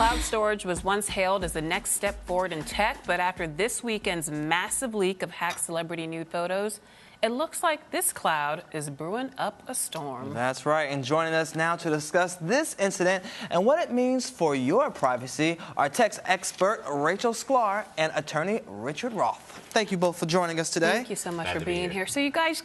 Cloud storage was once hailed as the next step forward in tech, but after this weekend's massive leak of hacked celebrity nude photos, it looks like this cloud is brewing up a storm. That's right. And joining us now to discuss this incident and what it means for your privacy are tech expert Rachel Sklar and attorney Richard Roth. Thank you both for joining us today. Thank you so much for being here. So you guys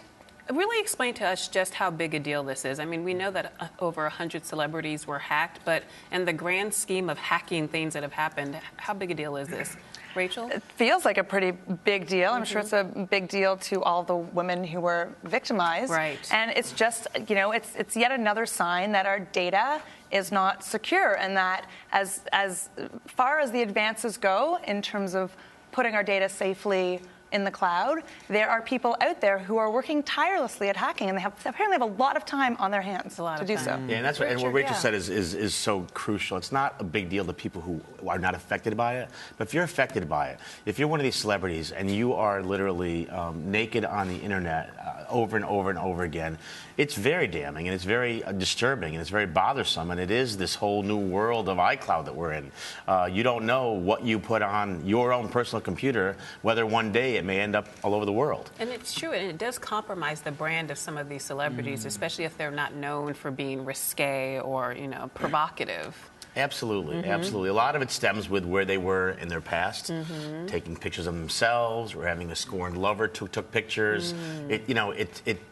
really explain to us just how big a deal this is. I mean, we know that over 100 celebrities were hacked, but in the grand scheme of hacking things that have happened, how big a deal is this? Rachel? It feels like a pretty big deal. I'm sure it's a big deal to all the women who were victimized. Right. And it's just, you know, it's yet another sign that our data is not secure, and that as far as the advances go in terms of putting our data safely in the cloud, there are people out there who are working tirelessly at hacking, and they apparently have a lot of time on their hands to do so. Yeah, and that's what, and what Rachel said is so crucial. It's not a big deal to people who are not affected by it, but if you're affected by it, if you're one of these celebrities and you are literally naked on the internet over and over and over again, it's very damning and it's very disturbing and it's very bothersome, and it is this whole new world of iCloud that we're in. You don't know what you put on your own personal computer, whether one day it may end up all over the world. And it's true, and it does compromise the brand of some of these celebrities, especially if they're not known for being risque or, you know, provocative. Absolutely, absolutely. A lot of it stems with where they were in their past, taking pictures of themselves, or having a scorned lover who took pictures.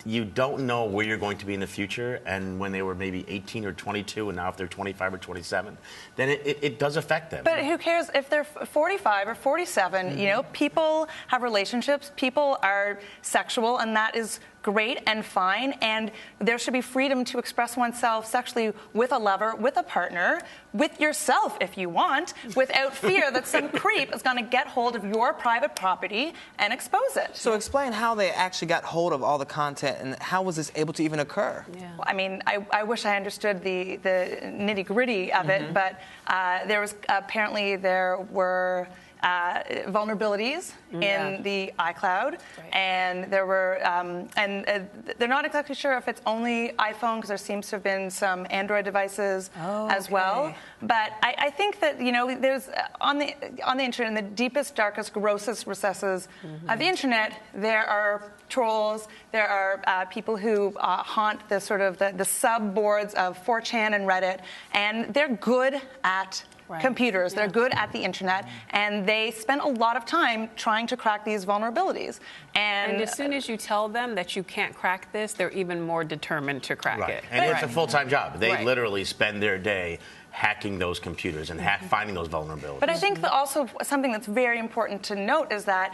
You don't know where you're going to be in the future, and when they were maybe 18 or 22, and now if they're 25 or 27, then it does affect them. But who cares if they're 45 or 47? You know, people have relationships, people are sexual, and that is great and fine, and there should be freedom to express oneself sexually with a lover, with a partner, with yourself if you want, without fear that some creep is going to get hold of your private property and expose it. So explain how they actually got hold of all the content, and how was this able to even occur? Yeah. I mean, I wish I understood the nitty-gritty of it, but there were vulnerabilities in the iCloud, and there were, they're not exactly sure if it's only iPhone, because there seems to have been some Android devices as well. But I think that, you know, there's on the internet, in the deepest, darkest, grossest recesses of the internet, there are trolls, there are people who haunt the sort of the subboards of 4chan and Reddit, and they're good at computers. They're good at the internet, and they spend a lot of time trying to crack these vulnerabilities. And as soon as you tell them that you can't crack this, they're even more determined to crack it. And it's a full-time job. They literally spend their day hacking those computers and finding those vulnerabilities. But I think that also something that's very important to note is that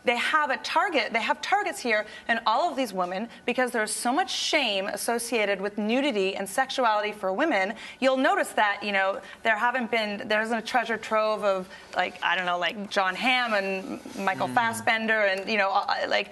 they have a target. They have targets here in all of these women, because there's so much shame associated with nudity and sexuality for women. You'll notice that, you know, there isn't a treasure trove of, like, I don't know, like John Hamm and Michael Fassbender, and, you know, like,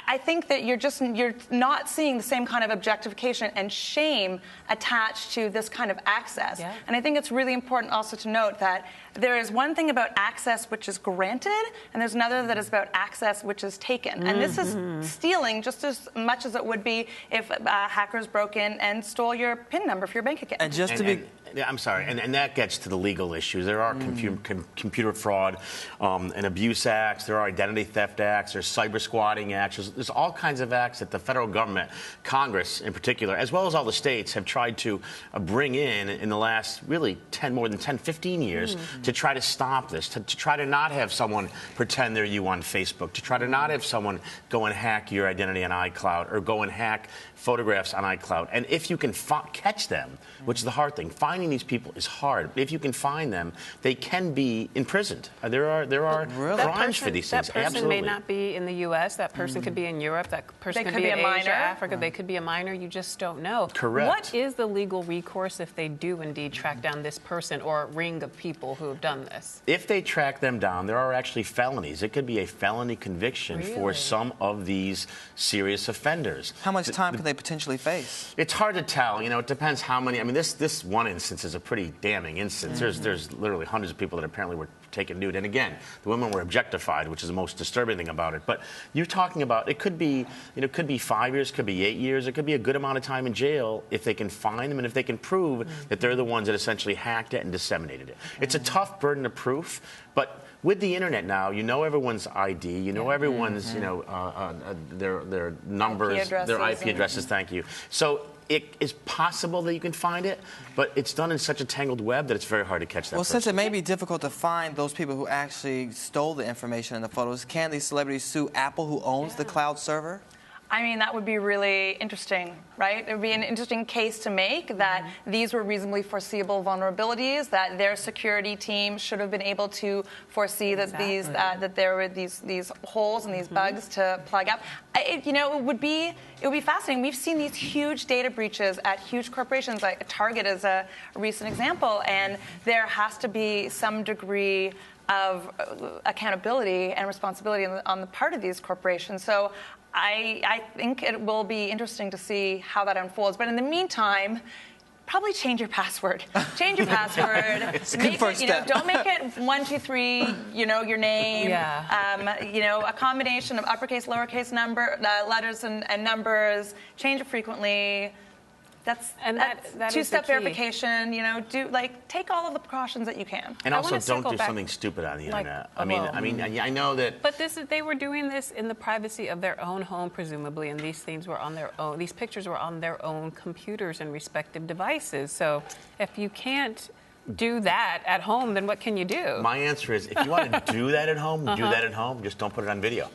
I think that you're not seeing the same kind of objectification and shame attached to this kind of access. And I think it's really important also to note that there is one thing about access which is granted, and there's another that is about access which is taken. And this is stealing just as much as it would be if hackers broke in and stole your PIN number for your bank account. And just to be... I'm sorry, and that gets to the legal issues. There are computer fraud and abuse acts, there are identity theft acts, there's cyber squatting acts, there's all kinds of acts that the federal government, Congress in particular, as well as all the states, have tried to bring in the last really more than 10, 15 years to try to stop this, to try to not have someone pretend they're you on Facebook, to try to not have someone go and hack your identity on iCloud or go and hack photographs on iCloud. And if you can catch them, which is the hard thing, finding these people is hard. But if you can find them, they can be imprisoned. There are crimes for these things. That person may not be in the U.S. That person could be in Europe. That person could be in Asia, Africa. They could be a minor. You just don't know. Correct. What is the legal recourse if they do indeed track down this person or ring of people who have done this? If they track them down, there are actually felonies. It could be a felony conviction for some of these serious offenders. How much time could they potentially face? It's hard to tell. You know, it depends how many. I mean, this one instance is a pretty damning instance. There's literally hundreds of people that apparently were taken nude. And again, the women were objectified, which is the most disturbing thing about it. But you're talking about, it could be, it could be 5 years, could be 8 years, it could be a good amount of time in jail if they can find them and if they can prove that they're the ones that essentially hacked it and disseminated it. It's a tough burden of proof, but with the internet now, you know everyone's ID, you know everyone's, their numbers, their IP addresses. Thank you. So it is possible that you can find it, but it's done in such a tangled web that it's very hard to catch that person. Since it may be difficult to find those people who actually stole the information in the photos, can these celebrities sue Apple, who owns the cloud server? I mean, that would be really interesting, right? It would be an interesting case to make that these were reasonably foreseeable vulnerabilities, that their security team should have been able to foresee that that there were these holes and these bugs to plug up. It would be fascinating. We've seen these huge data breaches at huge corporations, like Target is a recent example, and there has to be some degree of accountability and responsibility on the part of these corporations. So I think it will be interesting to see how that unfolds. But in the meantime, probably change your password. Change your password. It's a good first step. Don't make it 1, 2, 3. Your name. Yeah. A combination of uppercase, lowercase letters and numbers. Change it frequently. That's two-step verification. Take all of the precautions that you can. And also, don't do something stupid on the internet. I know that. But they were doing this in the privacy of their own home, presumably, and these things were on their own. These pictures were on their own computers and respective devices. So, if you can't do that at home, then what can you do? My answer is, if you want to do that at home, do that at home. Just don't put it on video.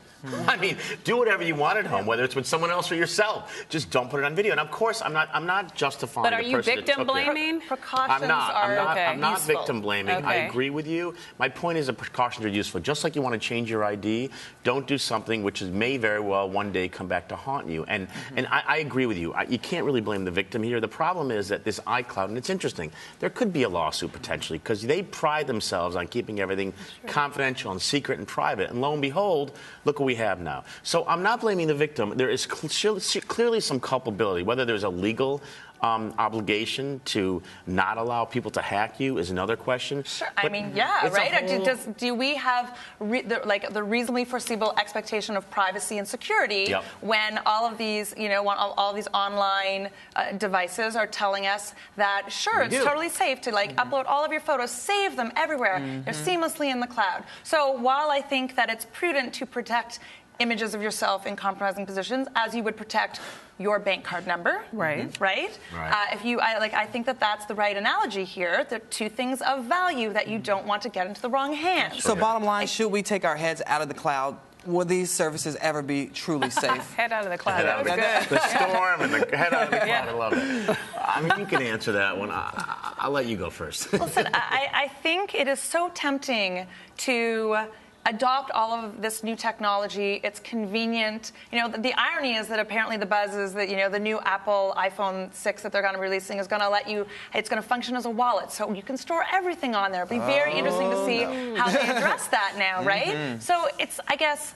I mean, do whatever you want at home, whether it's with someone else or yourself. Just don't put it on video. And of course, I'm not justifying. But are you victim blaming? Precautions I'm not useful. victim blaming. Okay. I agree with you. My point is that precautions are useful. Just like you want to change your ID, don't do something which may very well one day come back to haunt you. And I agree with you. You can't really blame the victim here. The problem is that this iCloud, and it's interesting, there could be a lawsuit potentially because they pride themselves on keeping everything confidential and secret and private. And lo and behold, look what we have now. So I'm not blaming the victim. There is clearly some culpability. Whether there's a legal obligation to not allow people to hack you is another question. Sure. Right? Do we have the reasonably foreseeable expectation of privacy and security when all of these, all of these online devices are telling us that it's totally safe to upload all of your photos, save them everywhere. They're seamlessly in the cloud. So while I think that it's prudent to protect images of yourself in compromising positions, as you would protect your bank card number, right? I think that that's the right analogy here. They're two things of value that you don't want to get into the wrong hands. So bottom line, should we take our heads out of the cloud? Will these services ever be truly safe? Head out of the cloud. Head out of the storm and the head out of the cloud. I love it. I mean, you can answer that one. I'll let you go first. Listen, I think it is so tempting to adopt all of this new technology. It's convenient. The irony is that apparently the buzz is that, the new Apple iPhone 6 that they're going to be releasing is going to it's going to function as a wallet. So you can store everything on there. It'll be very interesting to see how they address that now, right? So it's, I guess,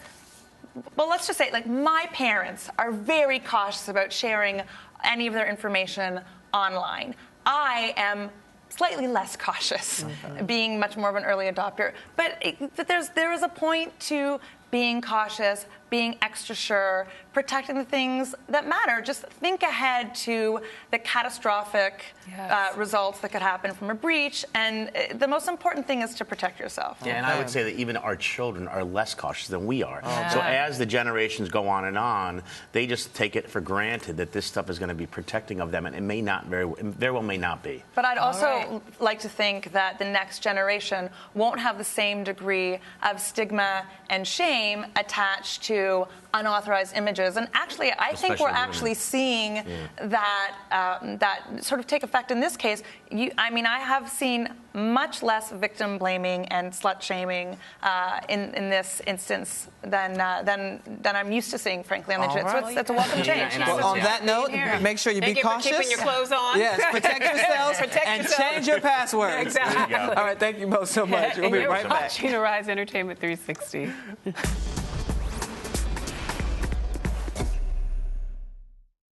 well, let's just say, my parents are very cautious about sharing any of their information online. I am slightly less cautious, being much more of an early adopter. But there is a point to being cautious, being extra sure, protecting the things that matter. Just think ahead to the catastrophic results that could happen from a breach. And the most important thing is to protect yourself. Yeah, and I would say that even our children are less cautious than we are. So as the generations go on, they just take it for granted that this stuff is going to be protecting of them, and it may not very well may not be. But I'd also like to think that the next generation won't have the same degree of stigma and shame attached to unauthorized images. And actually, I think we're actually seeing that sort of take effect in this case. I have seen much less victim blaming and slut shaming in this instance than I'm used to seeing, frankly, on the internet. So it's a welcome change. Well, on that note, make sure you be cautious. Keeping your clothes on. Yes, protect yourselves and change your passwords. Exactly. All right, thank you both so much. We'll be right back. Watching Arise Entertainment 360.